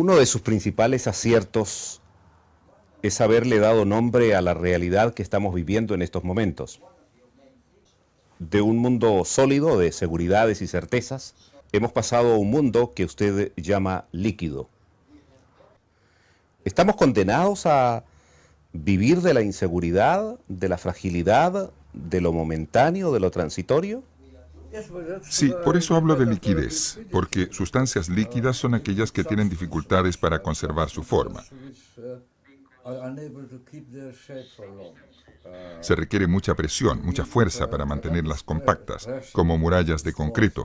Uno de sus principales aciertos es haberle dado nombre a la realidad que estamos viviendo en estos momentos. De un mundo sólido de seguridades y certezas, hemos pasado a un mundo que usted llama líquido. ¿Estamos condenados a vivir de la inseguridad, de la fragilidad, de lo momentáneo, de lo transitorio? Sí, por eso hablo de liquidez, porque sustancias líquidas son aquellas que tienen dificultades para conservar su forma. Se requiere mucha presión, mucha fuerza para mantenerlas compactas, como murallas de concreto.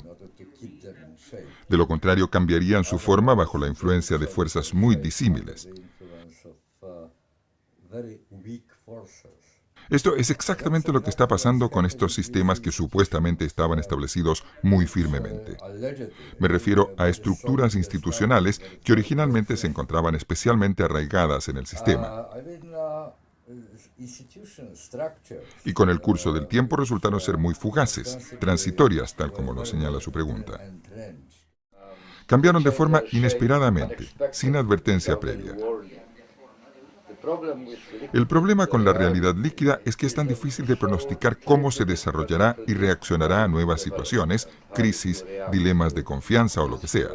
De lo contrario, cambiarían su forma bajo la influencia de fuerzas muy disímiles. Esto es exactamente lo que está pasando con estos sistemas que supuestamente estaban establecidos muy firmemente. Me refiero a estructuras institucionales que originalmente se encontraban especialmente arraigadas en el sistema. Y con el curso del tiempo resultaron ser muy fugaces, transitorias, tal como lo señala su pregunta. Cambiaron de forma inesperadamente, sin advertencia previa. El problema con la realidad líquida es que es tan difícil de pronosticar cómo se desarrollará y reaccionará a nuevas situaciones, crisis, dilemas de confianza o lo que sea.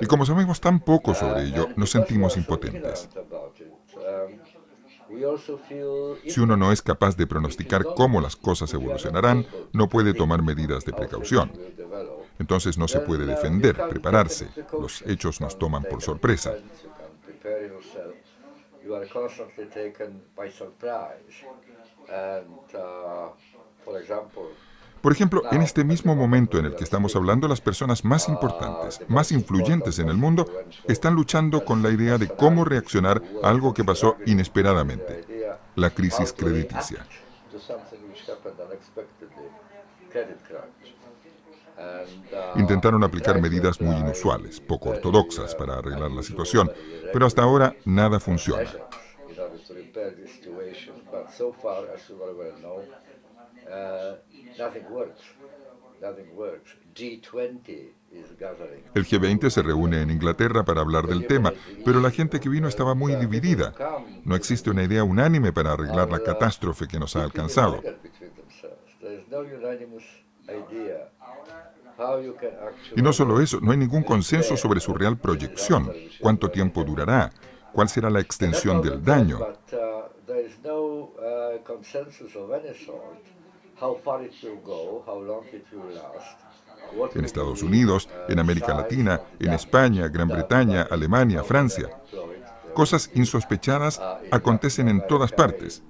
Y como sabemos tan poco sobre ello, nos sentimos impotentes. Si uno no es capaz de pronosticar cómo las cosas evolucionarán, no puede tomar medidas de precaución. Entonces no se puede defender, prepararse. Los hechos nos toman por sorpresa. Por ejemplo, en este mismo momento en el que estamos hablando, las personas más importantes, más influyentes en el mundo, están luchando con la idea de cómo reaccionar a algo que pasó inesperadamente, la crisis crediticia. Intentaron aplicar medidas muy inusuales, poco ortodoxas, para arreglar la situación, pero hasta ahora nada funciona. El G20 se reúne en Inglaterra para hablar del tema, pero la gente que vino estaba muy dividida. No existe una idea unánime para arreglar la catástrofe que nos ha alcanzado. Y no solo eso, no hay ningún consenso sobre su real proyección, cuánto tiempo durará, cuál será la extensión del daño. En Estados Unidos, en América Latina, en España, Gran Bretaña, Alemania, Francia. Cosas insospechadas acontecen en todas partes.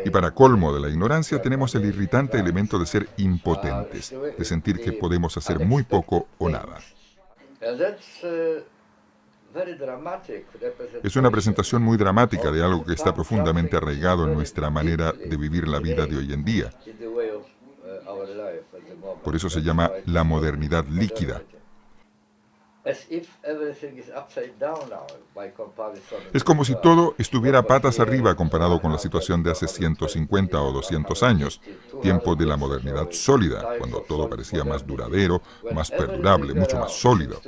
Y para colmo de la ignorancia tenemos el irritante elemento de ser impotentes, de sentir que podemos hacer muy poco o nada. Es una presentación muy dramática de algo que está profundamente arraigado en nuestra manera de vivir la vida de hoy en día. Por eso se llama la modernidad líquida. Es como si todo estuviera patas arriba comparado con la situación de hace 150 o 200 años, tiempo de la modernidad sólida, cuando todo parecía más duradero, más perdurable, mucho más sólido.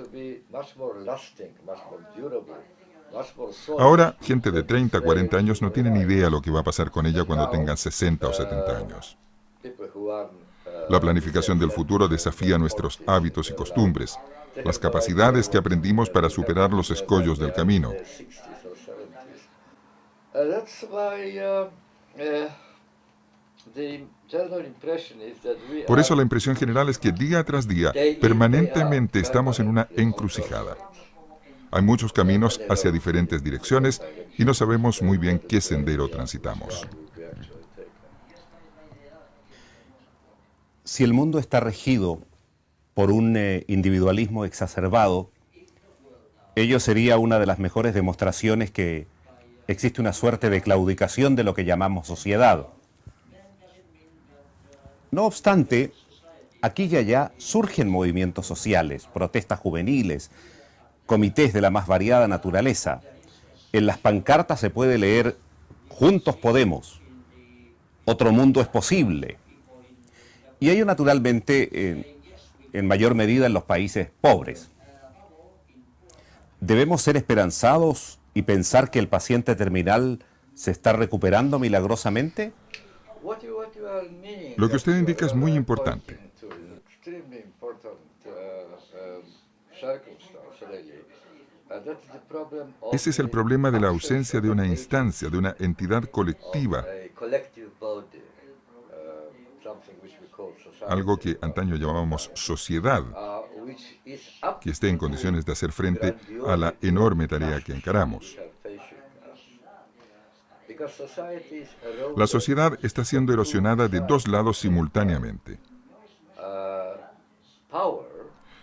Ahora, gente de 30, 40 años no tiene ni idea lo que va a pasar con ella cuando tengan 60 o 70 años. La planificación del futuro desafía nuestros hábitos y costumbres, las capacidades que aprendimos para superar los escollos del camino. Por eso la impresión general es que día tras día, permanentemente estamos en una encrucijada. Hay muchos caminos hacia diferentes direcciones y no sabemos muy bien qué sendero transitamos. Si el mundo está regido por un individualismo exacerbado, ello sería una de las mejores demostraciones que existe una suerte de claudicación de lo que llamamos sociedad. No obstante, aquí y allá surgen movimientos sociales, protestas juveniles, comités de la más variada naturaleza. En las pancartas se puede leer "Juntos podemos", "Otro mundo es posible". Y ello naturalmente en mayor medida en los países pobres. ¿Debemos ser esperanzados y pensar que el paciente terminal se está recuperando milagrosamente? Lo que usted indica es muy importante. Ese es el problema de la ausencia de una instancia, de una entidad colectiva, algo que antaño llamábamos sociedad, que esté en condiciones de hacer frente a la enorme tarea que encaramos. La sociedad está siendo erosionada de dos lados simultáneamente.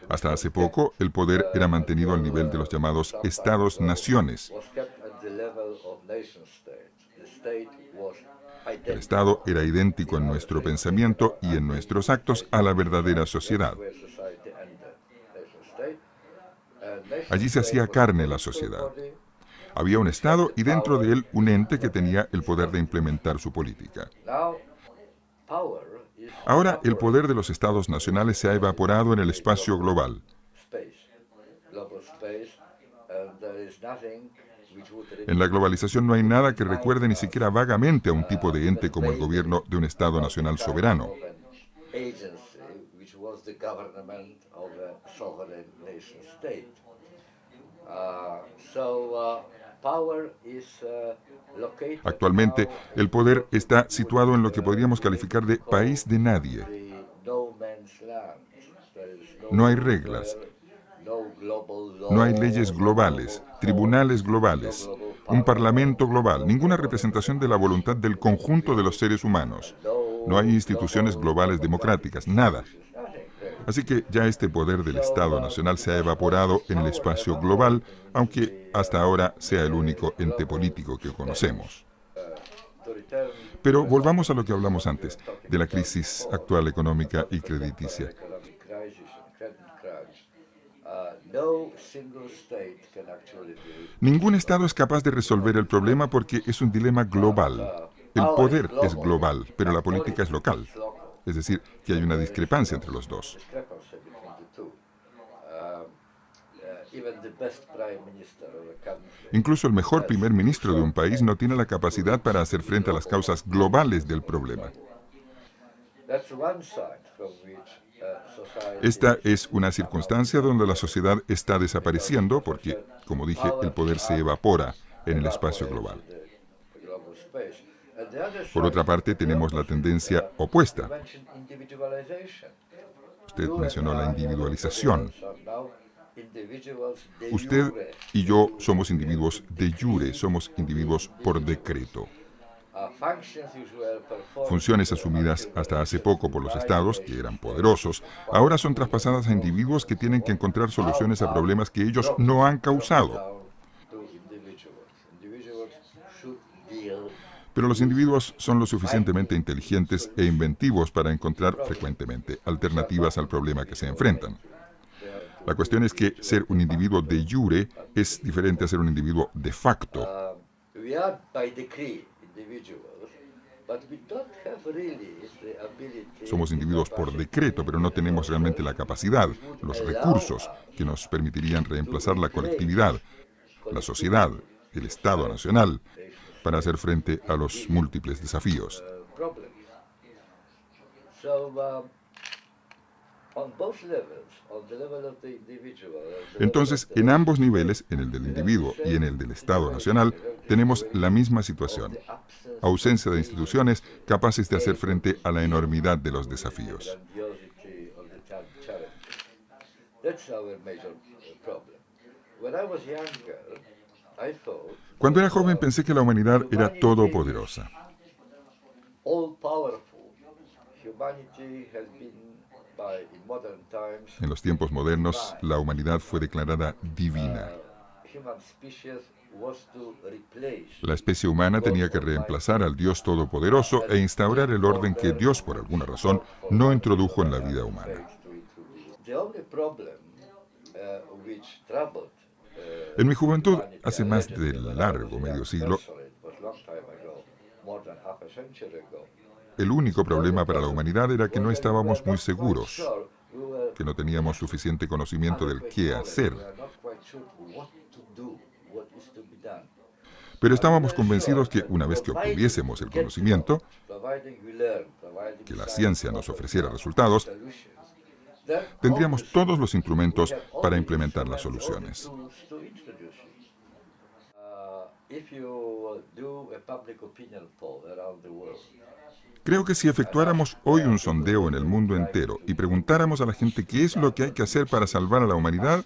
Hasta hace poco, el poder era mantenido al nivel de los llamados Estados-naciones. El Estado era idéntico en nuestro pensamiento y en nuestros actos a la verdadera sociedad. Allí se hacía carne la sociedad. Había un Estado y dentro de él un ente que tenía el poder de implementar su política. Ahora el poder de los Estados nacionales se ha evaporado en el espacio global. En la globalización no hay nada que recuerde ni siquiera vagamente a un tipo de ente como el gobierno de un Estado nacional soberano. Actualmente, el poder está situado en lo que podríamos calificar de país de nadie. No hay reglas, no hay leyes globales, tribunales globales, un parlamento global, ninguna representación de la voluntad del conjunto de los seres humanos. No hay instituciones globales democráticas, nada. Así que ya este poder del Estado nacional se ha evaporado en el espacio global, aunque hasta ahora sea el único ente político que conocemos. Pero volvamos a lo que hablamos antes, de la crisis actual económica y crediticia. Ningún Estado es capaz de resolver el problema porque es un dilema global. El poder es global, pero la política es local. Es decir, que hay una discrepancia entre los dos. Incluso el mejor primer ministro de un país no tiene la capacidad para hacer frente a las causas globales del problema. Esta es una circunstancia donde la sociedad está desapareciendo porque, como dije, el poder se evapora en el espacio global. Por otra parte, tenemos la tendencia opuesta. Usted mencionó la individualización. Usted y yo somos individuos de jure, somos individuos por decreto. Funciones asumidas hasta hace poco por los estados, que eran poderosos, ahora son traspasadas a individuos que tienen que encontrar soluciones a problemas que ellos no han causado. Pero los individuos son lo suficientemente inteligentes e inventivos para encontrar frecuentemente alternativas al problema que se enfrentan. La cuestión es que ser un individuo de jure es diferente a ser un individuo de facto. Somos individuos por decreto, pero no tenemos realmente la capacidad, los recursos que nos permitirían reemplazar la colectividad, la sociedad, el Estado nacional, para hacer frente a los múltiples desafíos. Entonces, en ambos niveles, en el del individuo y en el del Estado nacional, tenemos la misma situación: ausencia de instituciones capaces de hacer frente a la enormidad de los desafíos. Cuando era joven pensé que la humanidad era todopoderosa. En los tiempos modernos, la humanidad fue declarada divina. La especie humana tenía que reemplazar al Dios Todopoderoso e instaurar el orden que Dios, por alguna razón, no introdujo en la vida humana. En mi juventud, hace más de largo medio siglo, el único problema para la humanidad era que no estábamos muy seguros. que no teníamos suficiente conocimiento del qué hacer. Pero estábamos convencidos que una vez que obtuviésemos el conocimiento, que la ciencia nos ofreciera resultados, tendríamos todos los instrumentos para implementar las soluciones. Creo que si efectuáramos hoy un sondeo en el mundo entero y preguntáramos a la gente qué es lo que hay que hacer para salvar a la humanidad,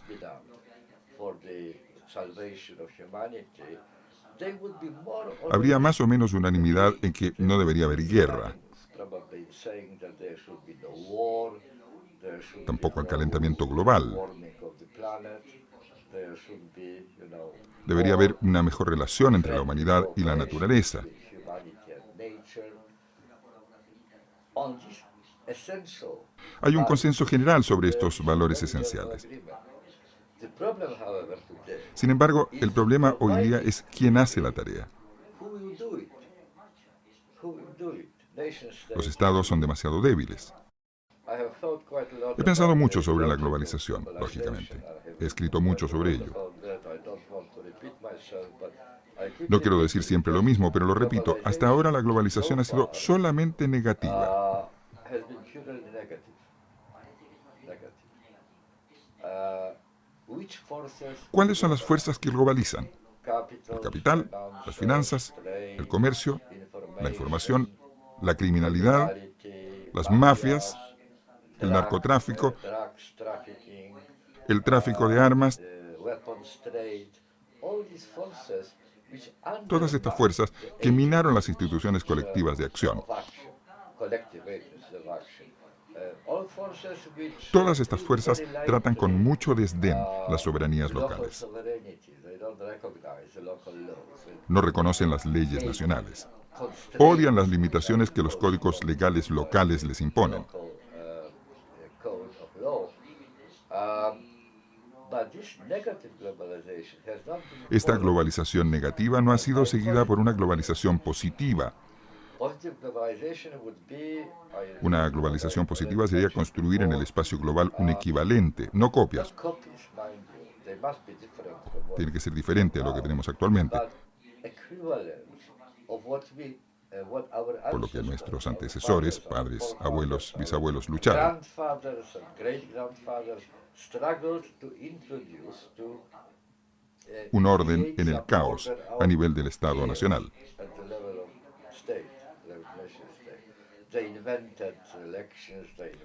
habría más o menos unanimidad en que no debería haber guerra, tampoco el calentamiento global. Debería haber una mejor relación entre la humanidad y la naturaleza. Hay un consenso general sobre estos valores esenciales. Sin embargo, el problema hoy día es quién hace la tarea. Los estados son demasiado débiles. He pensado mucho sobre la globalización, lógicamente. He escrito mucho sobre ello. No quiero decir siempre lo mismo, pero lo repito, hasta ahora la globalización ha sido solamente negativa. ¿Cuáles son las fuerzas que globalizan? El capital, las finanzas, el comercio, la información, la criminalidad, las mafias, el narcotráfico, el tráfico de armas. Todas estas fuerzas que minaron las instituciones colectivas de acción. Todas estas fuerzas tratan con mucho desdén las soberanías locales. No reconocen las leyes nacionales. Odian las limitaciones que los códigos legales locales les imponen. Esta globalización negativa no ha sido seguida por una globalización positiva. Una globalización positiva sería construir en el espacio global un equivalente, no copias. Tiene que ser diferente a lo que tenemos actualmente. Por lo que nuestros antecesores, padres, abuelos, bisabuelos lucharon. Un orden en el caos a nivel del Estado nacional.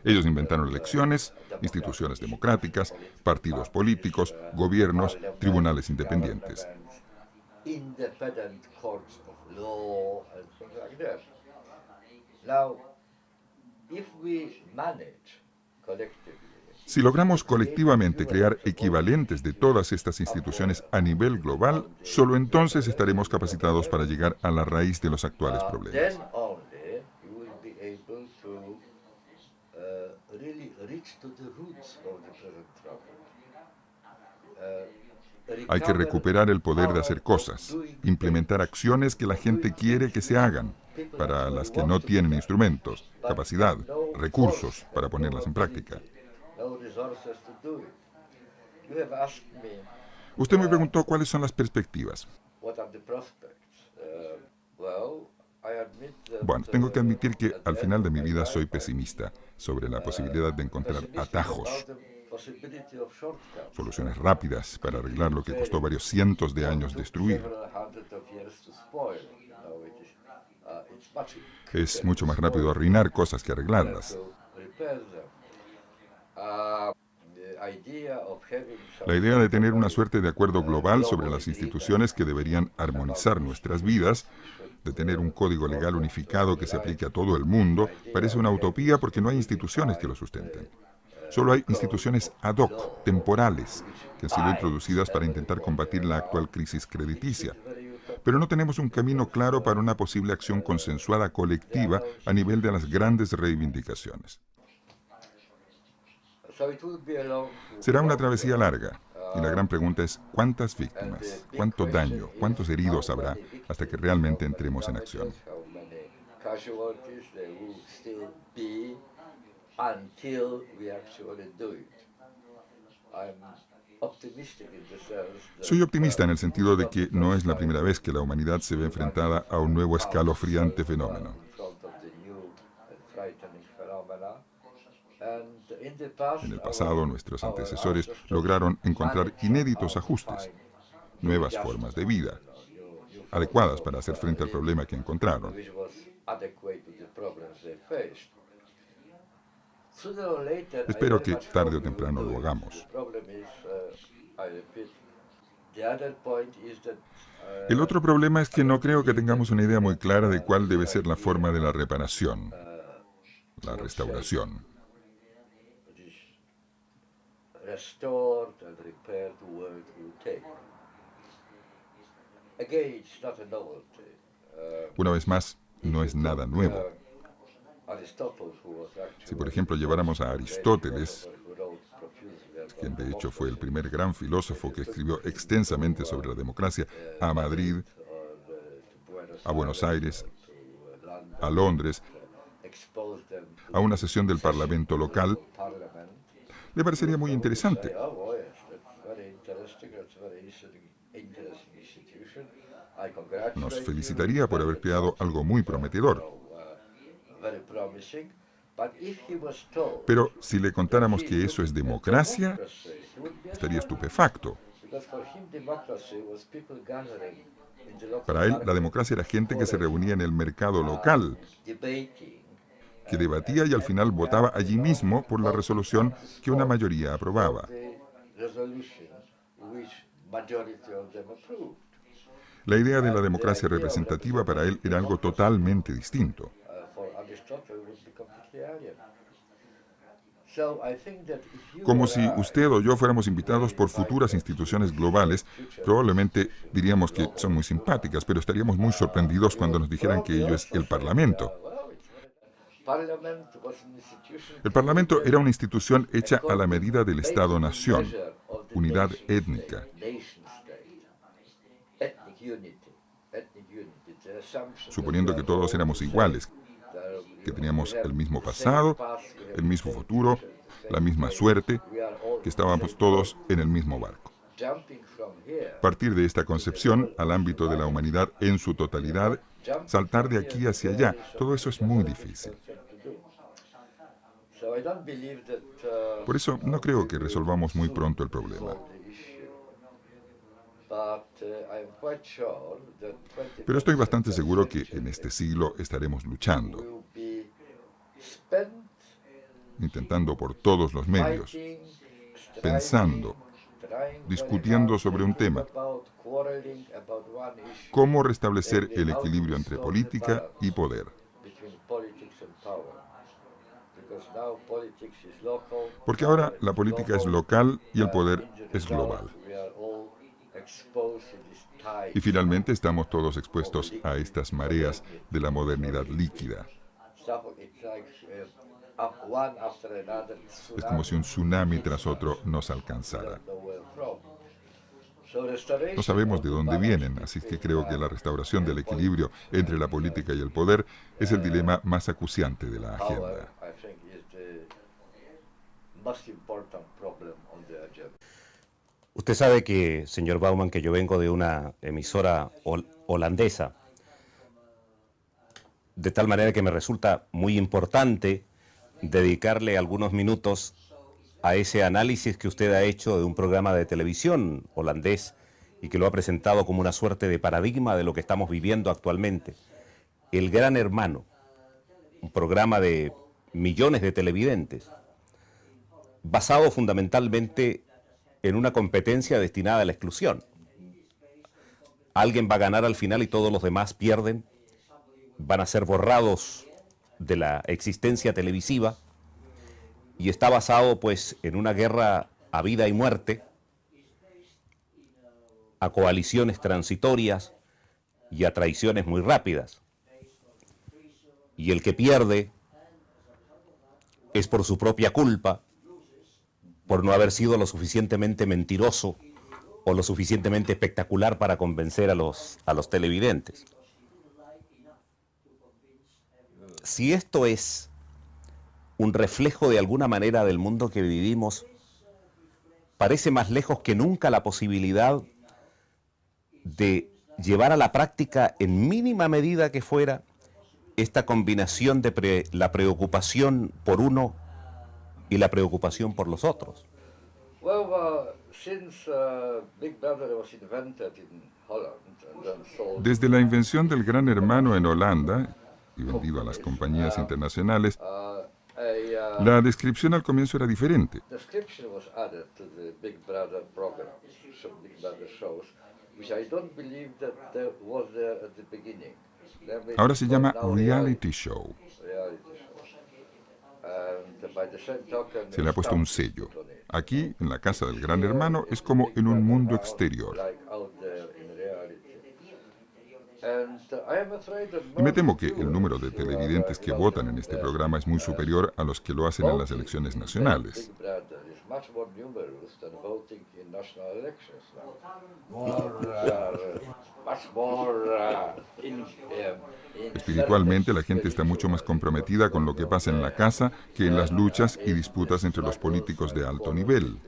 Ellos inventaron elecciones, instituciones democráticas, partidos políticos, gobiernos, tribunales independientes. Si logramos colectivamente crear equivalentes de todas estas instituciones a nivel global, solo entonces estaremos capacitados para llegar a la raíz de los actuales problemas. Hay que recuperar el poder de hacer cosas, implementar acciones que la gente quiere que se hagan, para las que no tienen instrumentos, capacidad, recursos para ponerlas en práctica. Usted me preguntó cuáles son las perspectivas. Bueno, tengo que admitir que al final de mi vida soy pesimista sobre la posibilidad de encontrar atajos, soluciones rápidas para arreglar lo que costó varios cientos de años destruir. Es mucho más rápido arruinar cosas que arreglarlas. La idea de tener una suerte de acuerdo global sobre las instituciones que deberían armonizar nuestras vidas, de tener un código legal unificado que se aplique a todo el mundo, parece una utopía porque no hay instituciones que lo sustenten. Solo hay instituciones ad hoc, temporales, que han sido introducidas para intentar combatir la actual crisis crediticia. Pero no tenemos un camino claro para una posible acción consensuada colectiva a nivel de las grandes reivindicaciones. Será una travesía larga, y la gran pregunta es ¿cuántas víctimas, cuánto daño, cuántos heridos habrá hasta que realmente entremos en acción? Soy optimista en el sentido de que no es la primera vez que la humanidad se ve enfrentada a un nuevo escalofriante fenómeno. En el pasado, nuestros antecesores lograron encontrar inéditos ajustes, nuevas formas de vida, adecuadas para hacer frente al problema que encontraron. Espero que tarde o temprano lo hagamos. El otro problema es que no creo que tengamos una idea muy clara de cuál debe ser la forma de la reparación, la restauración. Una vez más, no es nada nuevo. Si, por ejemplo, lleváramos a Aristóteles, quien de hecho fue el primer gran filósofo que escribió extensamente sobre la democracia, a Madrid, a Buenos Aires, a Londres, a una sesión del Parlamento local, le parecería muy interesante. Nos felicitaría por haber creado algo muy prometedor. Pero si le contáramos que eso es democracia, estaría estupefacto. Para él, la democracia era gente que se reunía en el mercado local, que debatía y al final votaba allí mismo por la resolución que una mayoría aprobaba. La idea de la democracia representativa para él era algo totalmente distinto. Como si usted o yo fuéramos invitados por futuras instituciones globales, probablemente diríamos que son muy simpáticas, pero estaríamos muy sorprendidos cuando nos dijeran que ello es el Parlamento. El Parlamento era una institución hecha a la medida del Estado-nación, unidad étnica. Suponiendo que todos éramos iguales, que teníamos el mismo pasado, el mismo futuro, la misma suerte, que estábamos todos en el mismo barco. Partir de esta concepción al ámbito de la humanidad en su totalidad, saltar de aquí hacia allá, todo eso es muy difícil. Por eso no creo que resolvamos muy pronto el problema. Pero estoy bastante seguro que en este siglo estaremos luchando, intentando por todos los medios, pensando, discutiendo sobre un tema, cómo restablecer el equilibrio entre política y poder. Porque ahora la política es local y el poder es global. Y finalmente estamos todos expuestos a estas mareas de la modernidad líquida. Es como si un tsunami tras otro nos alcanzara. No sabemos de dónde vienen, así que creo que la restauración del equilibrio entre la política y el poder es el dilema más acuciante de la agenda. Usted sabe que, señor Bauman, que yo vengo de una emisora holandesa, de tal manera que me resulta muy importante dedicarle algunos minutos a ese análisis que usted ha hecho de un programa de televisión holandés y que lo ha presentado como una suerte de paradigma de lo que estamos viviendo actualmente. El Gran Hermano, un programa de millones de televidentes, basado fundamentalmente en una competencia destinada a la exclusión. Alguien va a ganar al final y todos los demás pierden, van a ser borrados de la existencia televisiva, y está basado pues en una guerra a vida y muerte, a coaliciones transitorias y a traiciones muy rápidas. Y el que pierde es por su propia culpa, por no haber sido lo suficientemente mentiroso o lo suficientemente espectacular para convencer a los televidentes. Si esto es un reflejo de alguna manera del mundo que vivimos, parece más lejos que nunca la posibilidad de llevar a la práctica, en mínima medida que fuera, esta combinación de la preocupación por uno y la preocupación por los otros. Desde la invención del Gran Hermano en Holanda y vendido a las compañías internacionales, la descripción al comienzo era diferente. Ahora se llama reality show. Se le ha puesto un sello. Aquí, en la casa del Gran Hermano, es como en un mundo exterior. Y me temo que el número de televidentes que votan en este programa es muy superior a los que lo hacen en las elecciones nacionales. Espiritualmente, la gente está mucho más comprometida con lo que pasa en la casa que en las luchas y disputas entre los políticos de alto nivel.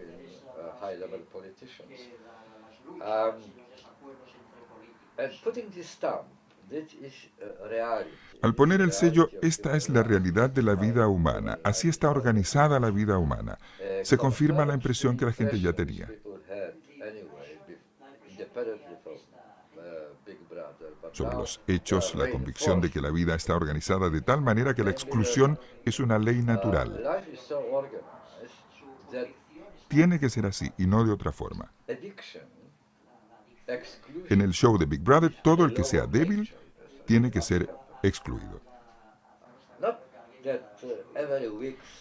Al poner el sello, esta es la realidad de la vida humana, así está organizada la vida humana. Se confirma la impresión que la gente ya tenía. Sobre los hechos, la convicción de que la vida está organizada de tal manera que la exclusión es una ley natural. Tiene que ser así y no de otra forma. En el show de Big Brother, todo el que sea débil tiene que ser excluido.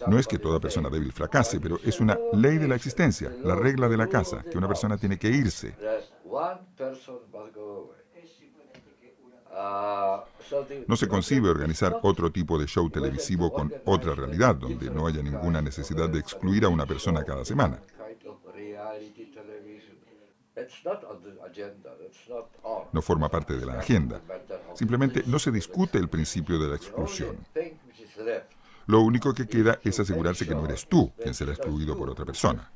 No es que toda persona débil fracase, pero es una ley de la existencia, la regla de la casa, que una persona tiene que irse. No se concibe organizar otro tipo de show televisivo con otra realidad, donde no haya ninguna necesidad de excluir a una persona cada semana. No forma parte de la agenda. Simplemente no se discute el principio de la exclusión. Lo único que queda es asegurarse que no eres tú quien será excluido por otra persona.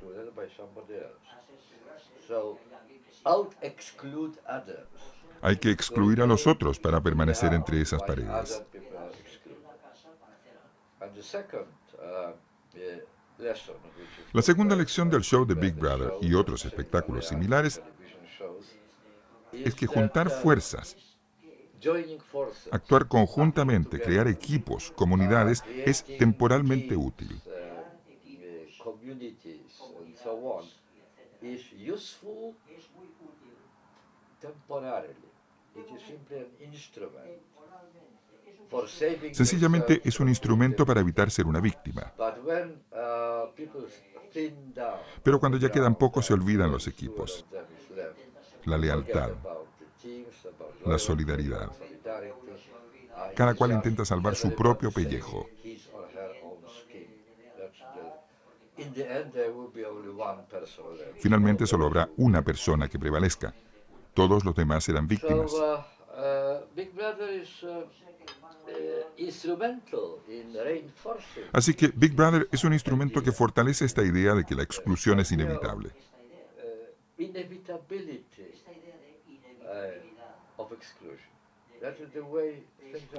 Hay que excluir a los otros para permanecer entre esas paredes. La segunda lección del show de Big Brother y otros espectáculos similares es que juntar fuerzas, actuar conjuntamente, crear equipos, comunidades, es temporalmente útil. Sencillamente es un instrumento para evitar ser una víctima. Pero cuando ya quedan pocos se olvidan los equipos, la lealtad, la solidaridad. Cada cual intenta salvar su propio pellejo. Finalmente solo habrá una persona que prevalezca. Todos los demás serán víctimas. Así que Big Brother es un instrumento que fortalece esta idea de que la exclusión es inevitable.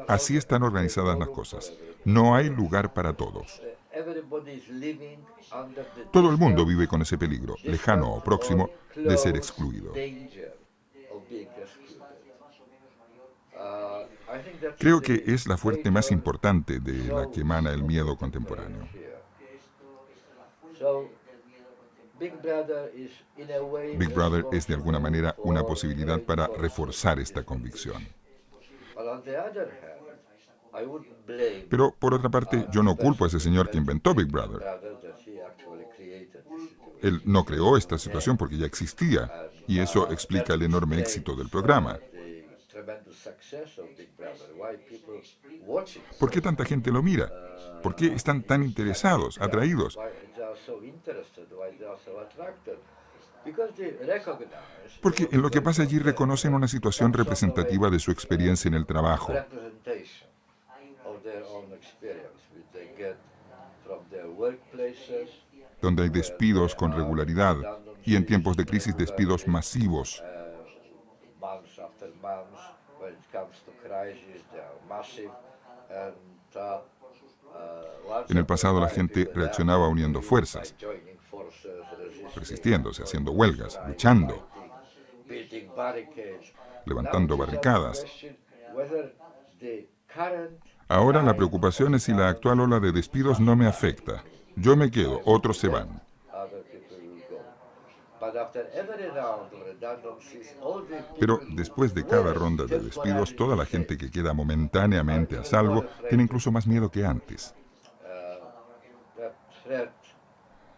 Así están organizadas las cosas. No hay lugar para todos. Todo el mundo vive con ese peligro, lejano o próximo, de ser excluido. Creo que es la fuente más importante de la que emana el miedo contemporáneo. Big Brother es de alguna manera una posibilidad para reforzar esta convicción. Pero, por otra parte, yo no culpo a ese señor que inventó Big Brother. Él no creó esta situación porque ya existía, y eso explica el enorme éxito del programa. ¿Por qué tanta gente lo mira? ¿Por qué están tan interesados, atraídos? Porque en lo que pasa allí reconocen una situación representativa de su experiencia en el trabajo. donde hay despidos con regularidad y en tiempos de crisis despidos masivos. En el pasado la gente reaccionaba uniendo fuerzas, resistiéndose, haciendo huelgas, luchando, levantando barricadas. Ahora la preocupación es si la actual ola de despidos no me afecta. Yo me quedo, otros se van. Pero después de cada ronda de despidos, toda la gente que queda momentáneamente a salvo tiene incluso más miedo que antes.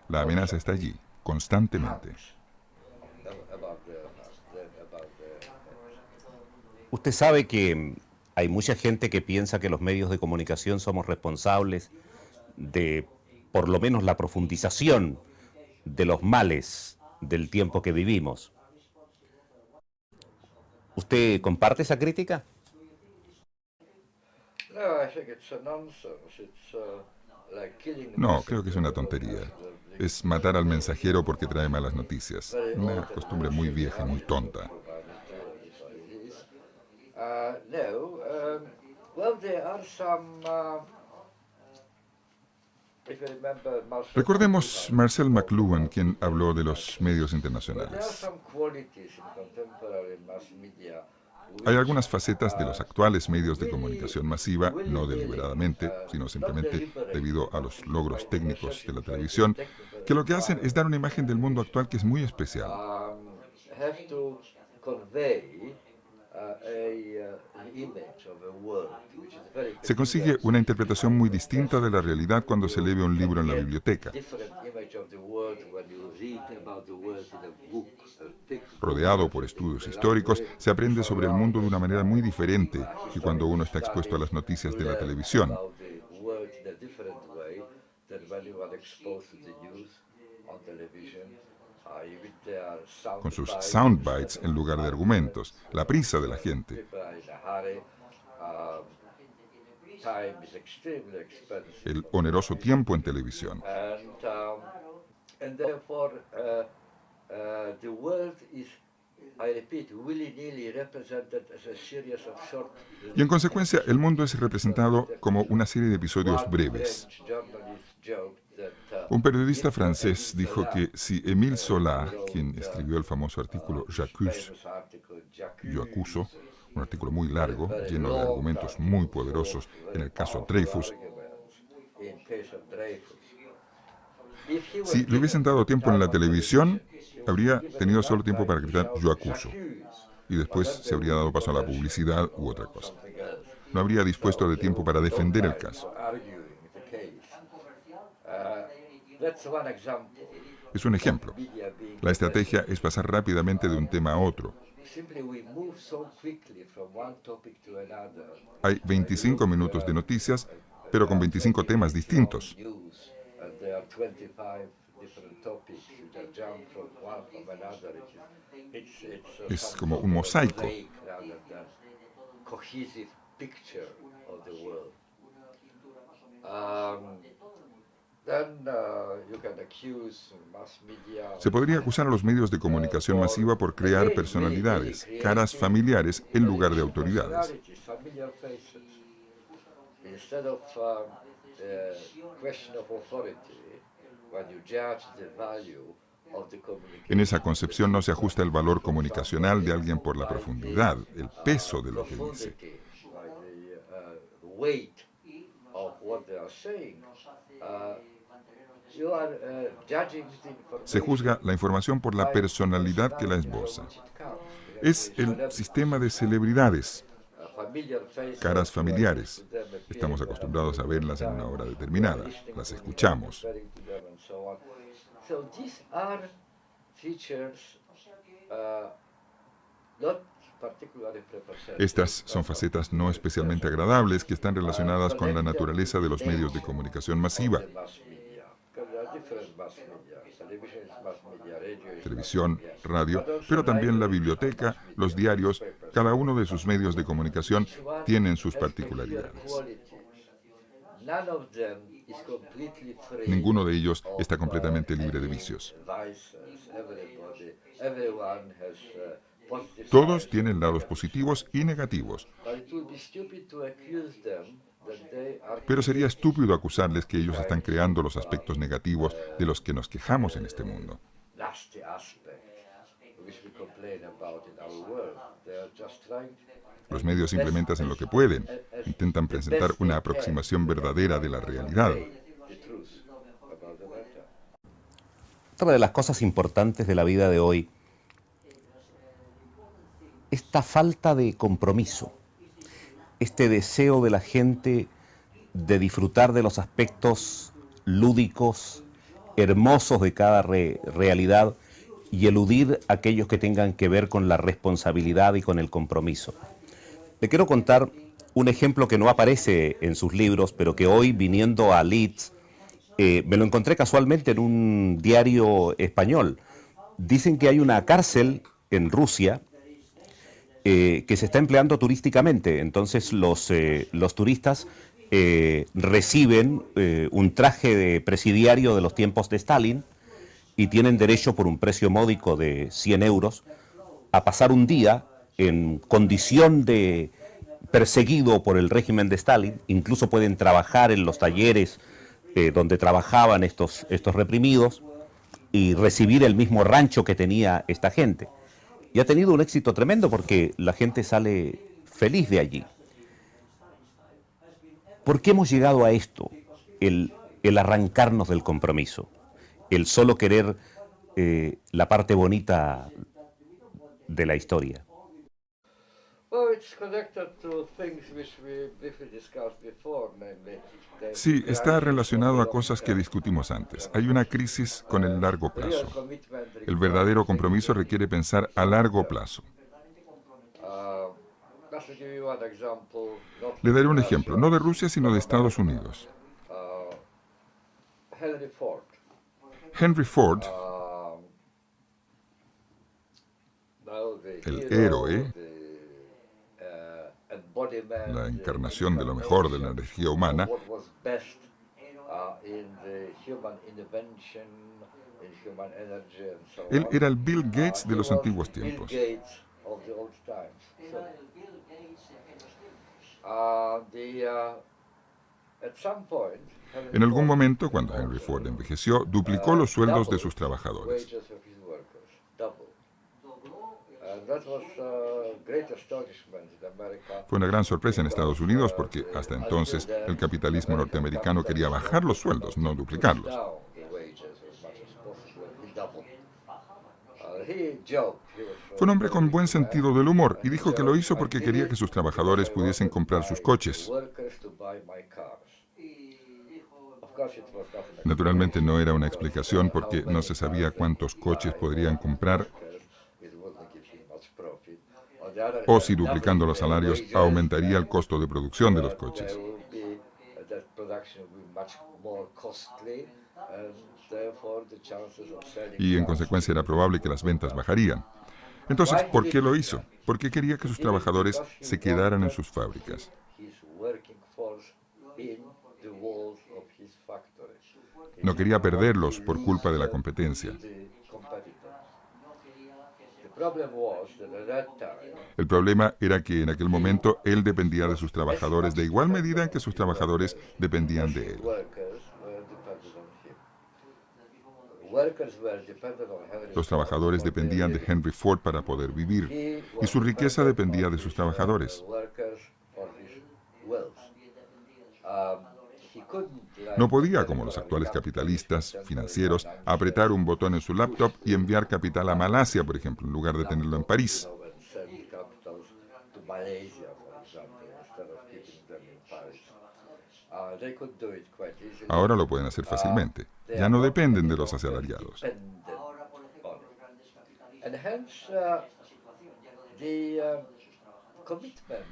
La amenaza está allí, constantemente. Usted sabe que hay mucha gente que piensa que los medios de comunicación somos responsables de, por lo menos, la profundización de los males del tiempo que vivimos. ¿Usted comparte esa crítica? No, creo que es una tontería. Es matar al mensajero porque trae malas noticias. Una costumbre muy vieja, muy tonta. Recordemos Marcel McLuhan, quien habló de los medios internacionales. Hay algunas facetas de los actuales medios de comunicación masiva, no deliberadamente, sino simplemente debido a los logros técnicos de la televisión, que lo que hacen es dar una imagen del mundo actual que es muy especial. Se consigue una interpretación muy distinta de la realidad cuando se lee un libro en la biblioteca. Rodeado por estudios históricos, se aprende sobre el mundo de una manera muy diferente que cuando uno está expuesto a las noticias de la televisión. Con sus soundbites en lugar de argumentos, la prisa de la gente. El oneroso tiempo en televisión. Y en consecuencia, el mundo es representado como una serie de episodios breves. Un periodista francés dijo que si Émile Zola, quien escribió el famoso artículo J'accuse, yo acuso, un artículo muy largo, lleno de argumentos muy poderosos en el caso Dreyfus, si le hubiesen dado tiempo en la televisión, habría tenido solo tiempo para gritar yo acuso, y después se habría dado paso a la publicidad u otra cosa. No habría dispuesto de tiempo para defender el caso. Es un ejemplo. La estrategia es pasar rápidamente de un tema a otro. Hay 25 minutos de noticias, pero con 25 temas distintos. Es como un mosaico. Se podría acusar a los medios de comunicación masiva por crear personalidades, caras familiares en lugar de autoridades. En esa concepción no se ajusta el valor comunicacional de alguien por la profundidad, el peso de lo que dice. Se juzga la información por la personalidad que la esboza. Es el sistema de celebridades, caras familiares. Estamos acostumbrados a verlas en una hora determinada, las escuchamos. Estas son facetas no especialmente agradables que están relacionadas con la naturaleza de los medios de comunicación masiva. Televisión, radio, pero también la biblioteca, los diarios, cada uno de sus medios de comunicación tienen sus particularidades. Ninguno de ellos está completamente libre de vicios. Todos tienen lados positivos y negativos. Pero sería estúpido acusarles que ellos están creando los aspectos negativos de los que nos quejamos en este mundo. Los medios simplemente hacen lo que pueden. Intentan presentar una aproximación verdadera de la realidad. Otra de las cosas importantes de la vida de hoy, esta falta de compromiso, este deseo de la gente de disfrutar de los aspectos lúdicos, hermosos de cada realidad y eludir aquellos que tengan que ver con la responsabilidad y con el compromiso. Le quiero contar un ejemplo que no aparece en sus libros, pero que hoy, viniendo a Leeds, me lo encontré casualmente en un diario español. Dicen que hay una cárcel en Rusia que se está empleando turísticamente. Entonces los turistas reciben un traje de presidiario de los tiempos de Stalin y tienen derecho, por un precio módico de 100 euros, a pasar un día en condición de perseguido por el régimen de Stalin. Incluso pueden trabajar en los talleres donde trabajaban estos reprimidos y recibir el mismo rancho que tenía esta gente. Y ha tenido un éxito tremendo porque la gente sale feliz de allí. ¿Por qué hemos llegado a esto? El arrancarnos del compromiso, el solo querer la parte bonita de la historia. Sí, está relacionado a cosas que discutimos antes. Hay una crisis con el largo plazo. El verdadero compromiso requiere pensar a largo plazo. Le daré un ejemplo, no de Rusia, sino de Estados Unidos. Henry Ford, el héroe, la encarnación de lo mejor de la energía humana, él era el Bill Gates de los antiguos tiempos. En algún momento, cuando Henry Ford envejeció, duplicó los sueldos de sus trabajadores. Fue una gran sorpresa en Estados Unidos porque hasta entonces el capitalismo norteamericano quería bajar los sueldos, no duplicarlos. Fue un hombre con buen sentido del humor y dijo que lo hizo porque quería que sus trabajadores pudiesen comprar sus coches. Naturalmente no era una explicación porque no se sabía cuántos coches podrían comprar o si duplicando los salarios aumentaría el costo de producción de los coches. Y en consecuencia era probable que las ventas bajarían. Entonces, ¿por qué lo hizo? Porque quería que sus trabajadores se quedaran en sus fábricas. No quería perderlos por culpa de la competencia. El problema era que en aquel momento él dependía de sus trabajadores de igual medida en que sus trabajadores dependían de él. Los trabajadores dependían de Henry Ford para poder vivir, y su riqueza dependía de sus trabajadores. No podía, como los actuales capitalistas financieros, apretar un botón en su laptop y enviar capital a Malasia, por ejemplo, en lugar de tenerlo en París. Ahora lo pueden hacer fácilmente. Ya no dependen de los asalariados.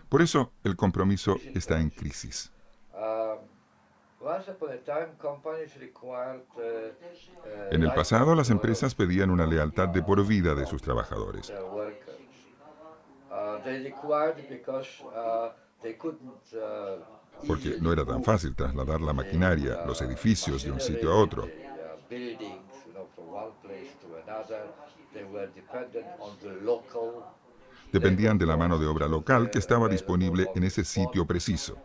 Por eso, el compromiso está en crisis. En el pasado, las empresas pedían una lealtad de por vida de sus trabajadores. porque no era tan fácil trasladar la maquinaria, los edificios de un sitio a otro. Dependían de la mano de obra local que estaba disponible en ese sitio preciso.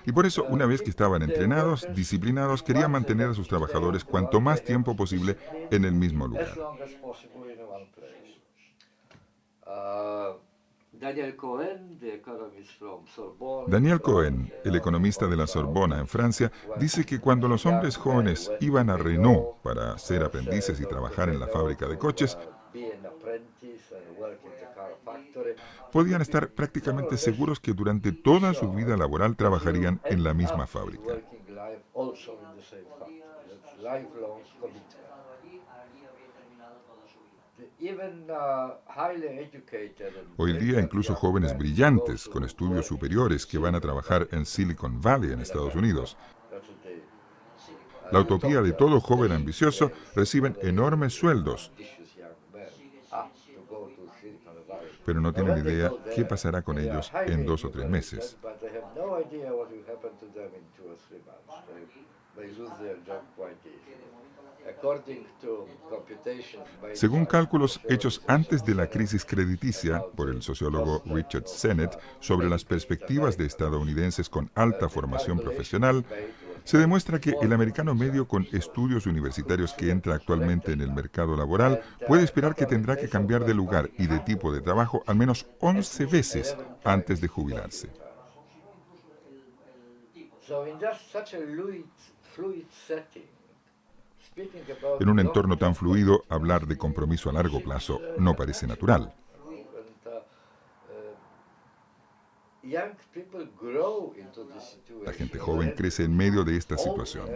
Y por eso, una vez que estaban entrenados, disciplinados, querían mantener a sus trabajadores cuanto más tiempo posible en el mismo lugar. Daniel Cohen, el economista de la Sorbona en Francia, dice que cuando los hombres jóvenes iban a Renault para ser aprendices y trabajar en la fábrica de coches, podían estar prácticamente seguros que durante toda su vida laboral trabajarían en la misma fábrica. Hoy día incluso jóvenes brillantes con estudios superiores que van a trabajar en Silicon Valley en Estados Unidos. La utopía de todo joven ambicioso reciben enormes sueldos, pero no tienen idea qué pasará con ellos en 2 o 3 meses. Según cálculos hechos antes de la crisis crediticia por el sociólogo Richard Sennett sobre las perspectivas de estadounidenses con alta formación profesional, se demuestra que el americano medio con estudios universitarios que entra actualmente en el mercado laboral puede esperar que tendrá que cambiar de lugar y de tipo de trabajo al menos 11 veces antes de jubilarse. En un entorno tan fluido, hablar de compromiso a largo plazo no parece natural. La gente joven crece en medio de esta situación.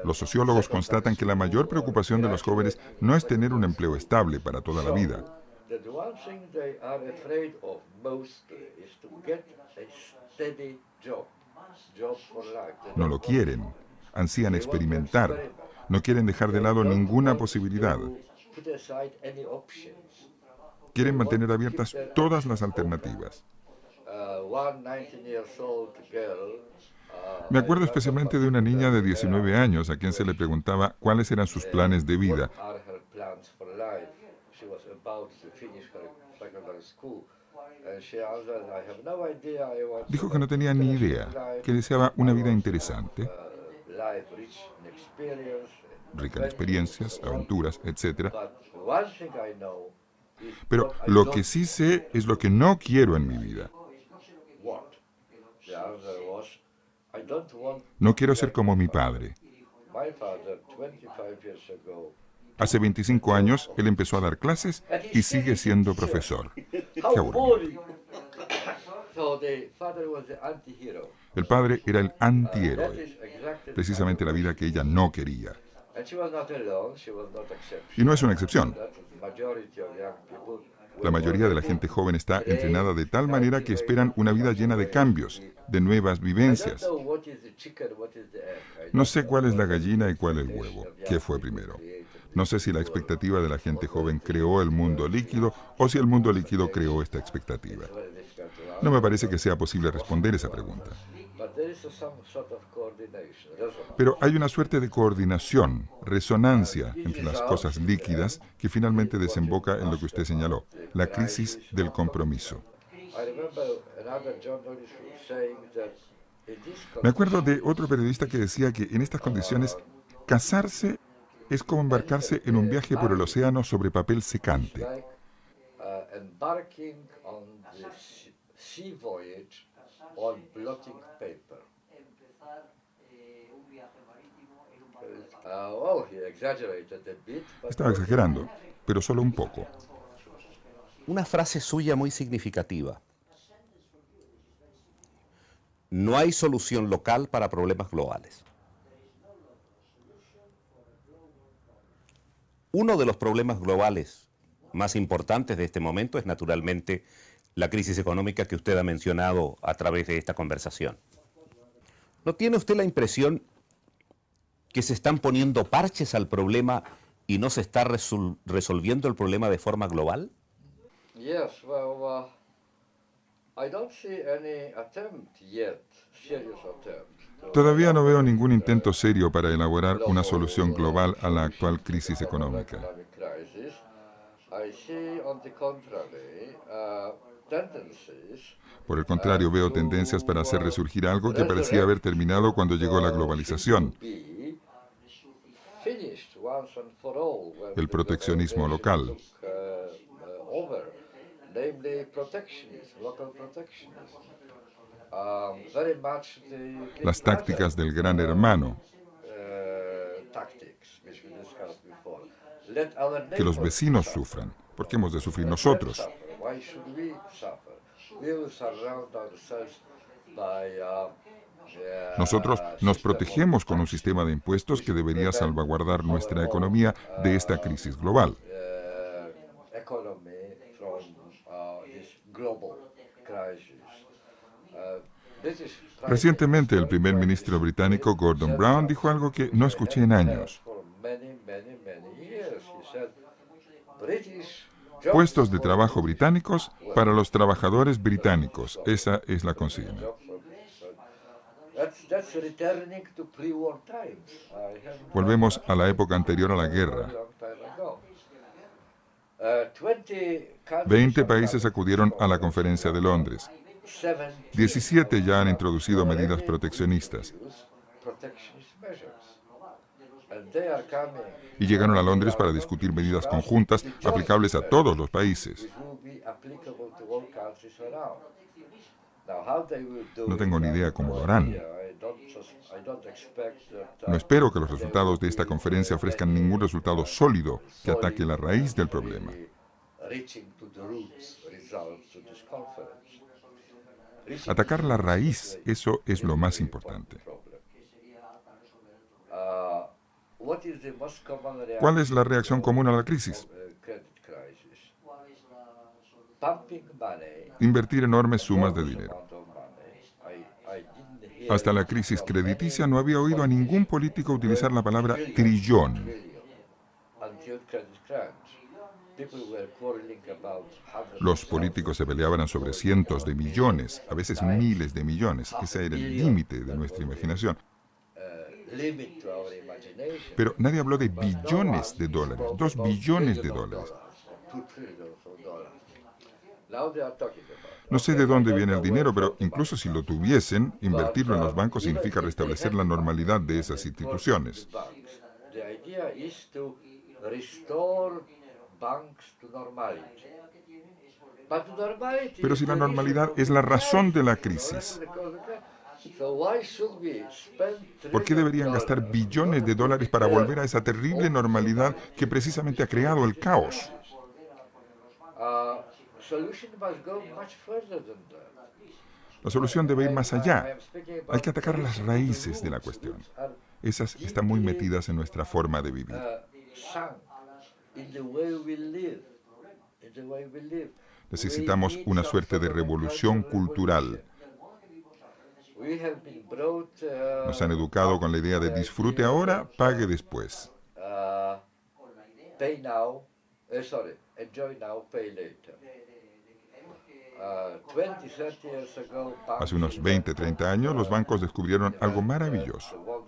Los sociólogos constatan que la mayor preocupación de los jóvenes no es tener un empleo estable para toda la vida. No lo quieren, ansían experimentar, no quieren dejar de lado ninguna posibilidad. Quieren mantener abiertas todas las alternativas. Me acuerdo especialmente de una niña de 19 años a quien se le preguntaba cuáles eran sus planes de vida. Dijo que no tenía ni idea, que deseaba una vida interesante, rica en experiencias, aventuras, etc. Pero lo que sí sé es lo que no quiero en mi vida. No quiero ser como mi padre. Hace 25 años, él empezó a dar clases y sigue siendo profesor. ¡Qué aburrimiento! El padre era el antihéroe, precisamente la vida que ella no quería. Y no es una excepción. La mayoría de la gente joven está entrenada de tal manera que esperan una vida llena de cambios, de nuevas vivencias. No sé cuál es la gallina y cuál el huevo, qué fue primero. No sé si la expectativa de la gente joven creó el mundo líquido o si el mundo líquido creó esta expectativa. No me parece que sea posible responder esa pregunta. Pero hay una suerte de coordinación, resonancia entre las cosas líquidas que finalmente desemboca en lo que usted señaló, la crisis del compromiso. Me acuerdo de otro periodista que decía que en estas condiciones casarse es como embarcarse en un viaje por el océano sobre papel secante. Estaba exagerando, pero solo un poco. Una frase suya muy significativa. No hay solución local para problemas globales. Uno de los problemas globales más importantes de este momento es naturalmente la crisis económica que usted ha mencionado a través de esta conversación. ¿No tiene usted la impresión que se están poniendo parches al problema ¿Y no se está resolviendo el problema de forma global? Yes, well, I don't see any attempt yet, serious attempt. Todavía no veo ningún intento serio para elaborar una solución global a la actual crisis económica. I see, on the contrary, tendencies. Por el contrario, veo tendencias para hacer resurgir algo que parecía haber terminado cuando llegó la globalización, el proteccionismo local. Las tácticas del gran hermano. Que los vecinos sufran. ¿Por qué hemos de sufrir nosotros? Nosotros nos protegemos con un sistema de impuestos que debería salvaguardar nuestra economía de esta crisis global. Recientemente, el primer ministro británico Gordon Brown dijo algo que no escuché en años. Puestos de trabajo británicos para los trabajadores británicos. Esa es la consigna. Volvemos a la época anterior a la guerra. 20 países acudieron a la conferencia de Londres. 17 ya han introducido medidas proteccionistas. Y llegaron a Londres para discutir medidas conjuntas aplicables a todos los países. No tengo ni idea cómo lo harán. No espero que los resultados de esta conferencia ofrezcan ningún resultado sólido que ataque la raíz del problema. Atacar la raíz, eso es lo más importante. ¿Cuál es la reacción común a la crisis? Invertir enormes sumas de dinero. Hasta la crisis crediticia no había oído a ningún político utilizar la palabra trillón. Los políticos se peleaban sobre cientos de millones, a veces miles de millones. Ese era el límite de nuestra imaginación. Pero nadie habló de billones de dólares, 2 billones de dólares. No sé de dónde viene el dinero, pero incluso si lo tuviesen, invertirlo en los bancos significa restablecer la normalidad de esas instituciones. Pero si la normalidad es la razón de la crisis, ¿por qué deberían gastar billones de dólares para volver a esa terrible normalidad que precisamente ha creado el caos? La solución debe ir más allá. Hay que atacar las raíces de la cuestión. Esas están muy metidas en nuestra forma de vivir. Necesitamos una suerte de revolución cultural. Nos han educado con la idea de disfrute ahora, pague después. Hace unos 20, 30 años, los bancos descubrieron algo maravilloso.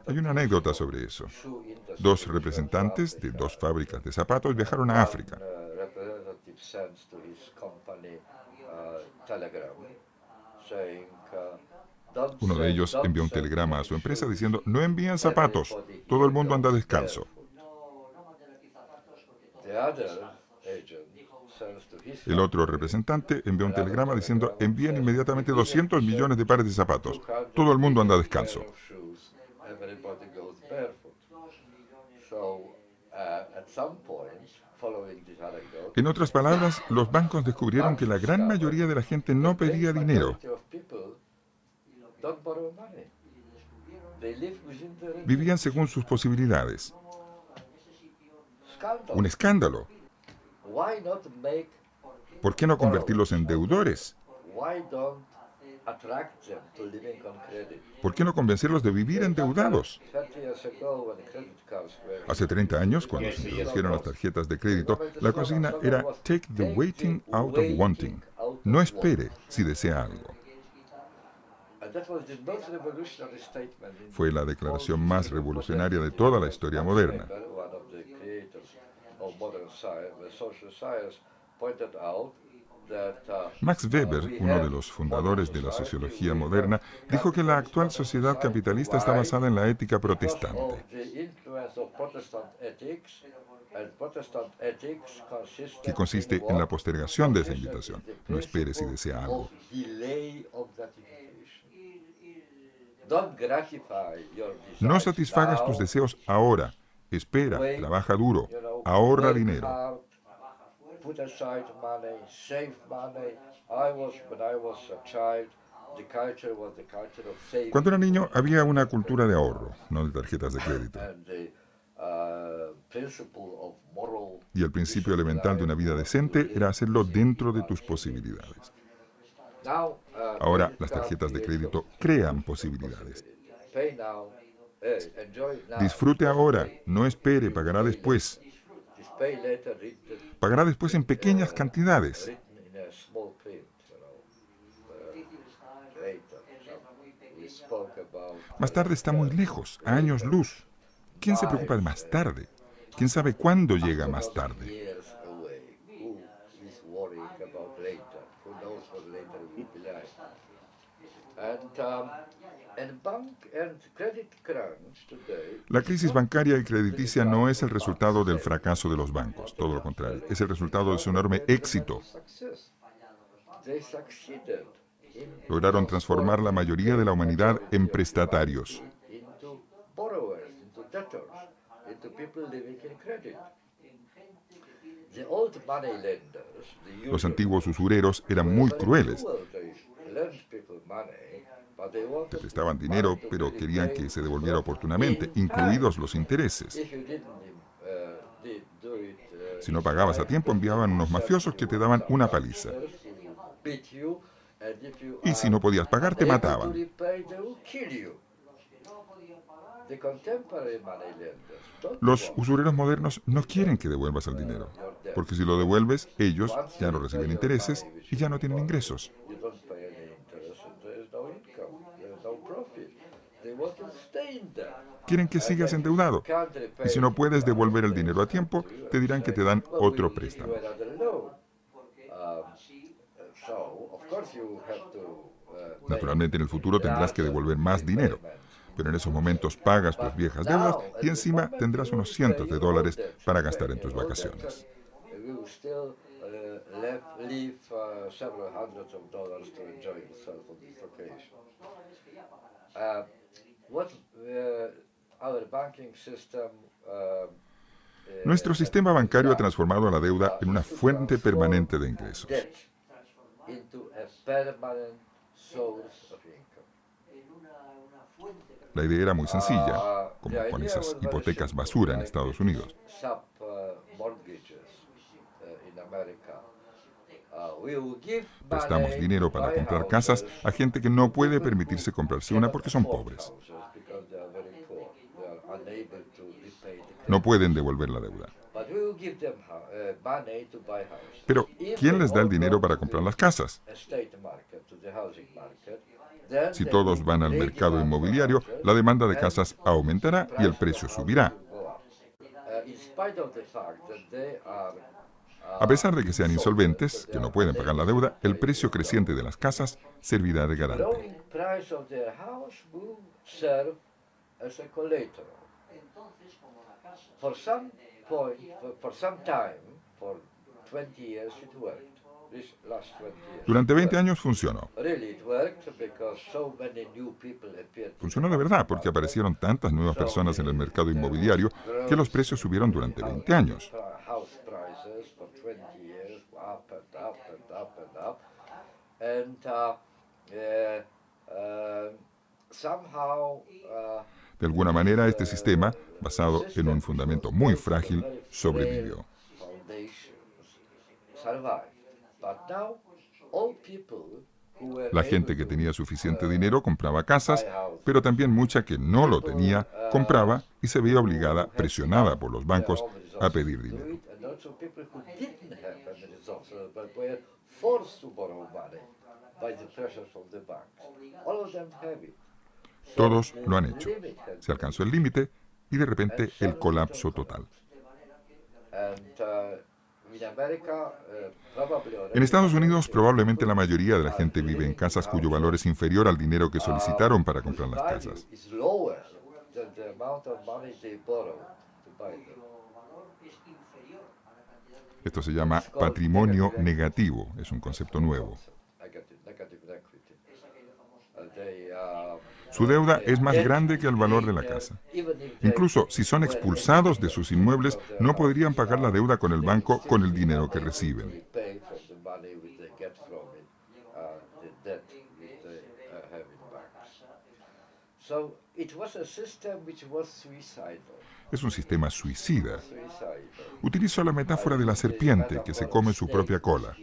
Hay una anécdota sobre eso. 2 representantes de 2 fábricas de zapatos viajaron a África. Uno de ellos envió un telegrama a su empresa diciendo: no envíen zapatos, todo el mundo anda descalzo. El otro representante envió un telegrama diciendo: envíen inmediatamente 200 millones de pares de zapatos, todo el mundo anda descalzo. En otras palabras, los bancos descubrieron que la gran mayoría de la gente no pedía dinero. Vivían según sus posibilidades. Un escándalo. ¿Por qué no convertirlos en deudores? attract them to living on credit. ¿Por qué no convencerlos de vivir endeudados? 30 years ago, when credit cards were Hace 30 años, cuando se introdujeron las tarjetas de crédito, la consigna era "Take the waiting out of wanting". No espere si desea algo. Fue la declaración más revolucionaria de toda la historia moderna. Max Weber, uno de los fundadores de la sociología moderna, dijo que la actual sociedad capitalista está basada en la ética protestante, que consiste en la postergación de esa invitación. No espere si desea algo. No satisfagas tus deseos ahora. Espera, trabaja duro, ahorra dinero. Cuando era niño había una cultura de ahorro, no de tarjetas de crédito. Y el principio elemental de una vida decente era hacerlo dentro de tus posibilidades. Ahora las tarjetas de crédito crean posibilidades. Disfrute ahora, no espere, pagará después. Pagará después en pequeñas cantidades. Más tarde está muy lejos, a años luz. ¿Quién se preocupa de más tarde? ¿Quién sabe cuándo llega más tarde? La crisis bancaria y crediticia no es el resultado del fracaso de los bancos, todo lo contrario, es el resultado de su enorme éxito. Lograron transformar la mayoría de la humanidad en prestatarios. Los antiguos usureros eran muy crueles. Te prestaban dinero, pero querían que se devolviera oportunamente, incluidos los intereses. Si no pagabas a tiempo, enviaban unos mafiosos que te daban una paliza. Y si no podías pagar, te mataban. Los usureros modernos no quieren que devuelvas el dinero, porque si lo devuelves, ellos ya no reciben intereses y ya no tienen ingresos. Quieren que sigas endeudado. Y si no puedes devolver el dinero a tiempo, te dirán que te dan otro préstamo. Naturalmente, en el futuro tendrás que devolver más dinero. Pero en esos momentos pagas tus viejas deudas y encima tendrás unos cientos de dólares para gastar en tus vacaciones. Nuestro sistema bancario ha transformado la deuda en una fuente permanente de ingresos. La idea era muy sencilla, como con esas hipotecas basura en Estados Unidos. Prestamos dinero para comprar casas a gente que no puede permitirse comprarse una porque son pobres. No pueden devolver la deuda. Pero, ¿quién les da el dinero para comprar las casas? Si todos van al mercado inmobiliario, la demanda de casas aumentará y el precio subirá. A pesar de que sean insolventes, que no pueden pagar la deuda, el precio creciente de las casas servirá de garante. Durante 20 años funcionó. Funcionó de verdad porque aparecieron tantas nuevas personas en el mercado inmobiliario que los precios subieron durante 20 años. De alguna manera, este sistema, basado en un fundamento muy frágil, sobrevivió. La gente que tenía suficiente dinero compraba casas, pero también mucha que no lo tenía compraba y se veía obligada, presionada por los bancos, a pedir dinero. Todos lo han hecho. Se alcanzó el límite y de repente el colapso total. En Estados Unidos, probablemente la mayoría de la gente vive en casas cuyo valor es inferior al dinero que solicitaron para comprar las casas. Esto se llama patrimonio negativo, es un concepto nuevo. Su deuda es más grande que el valor de la casa. Incluso si son expulsados de sus inmuebles, no podrían pagar la deuda con el banco con el dinero que reciben. Es un sistema suicida. Utilizo la metáfora de la serpiente que se come su propia cola.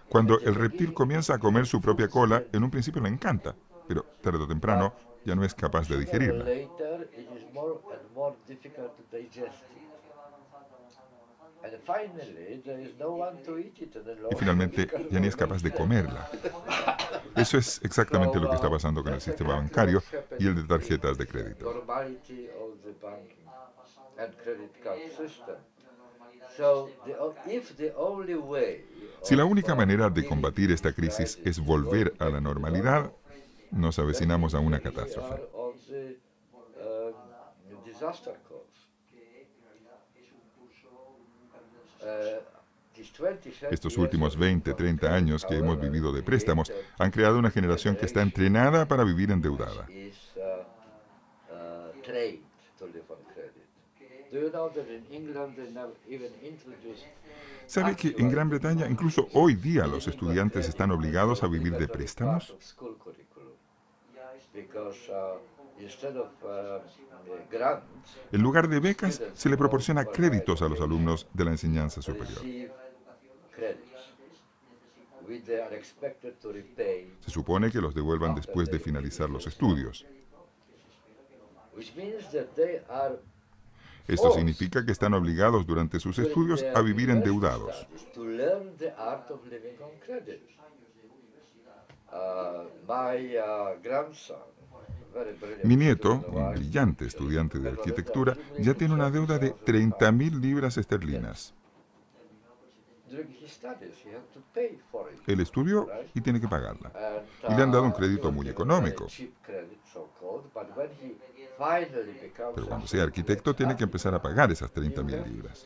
Cuando el reptil comienza a comer su propia cola, en un principio le encanta, pero tarde o temprano ya no es capaz de digerirla. Y finalmente ya ni es capaz de comerla. Eso es exactamente lo que está pasando con el sistema bancario y el de tarjetas de crédito. Si la única manera de combatir esta crisis es volver a la normalidad, nos avecinamos a una catástrofe. Estos últimos 20, 30 años que hemos vivido de préstamos han creado una generación que está entrenada para vivir endeudada. ¿Sabe que en Gran Bretaña incluso hoy día los estudiantes están obligados a vivir de préstamos? En lugar de becas, se le proporciona créditos a los alumnos de la enseñanza superior. Se supone que los devuelvan después de finalizar los estudios. Esto significa que están obligados durante sus estudios a vivir endeudados. Mi nieto, un brillante estudiante de arquitectura, ya tiene una deuda de 30.000 libras esterlinas. Él estudió y tiene que pagarla. Y le han dado un crédito muy económico. Pero cuando sea arquitecto tiene que empezar a pagar esas 30.000 libras.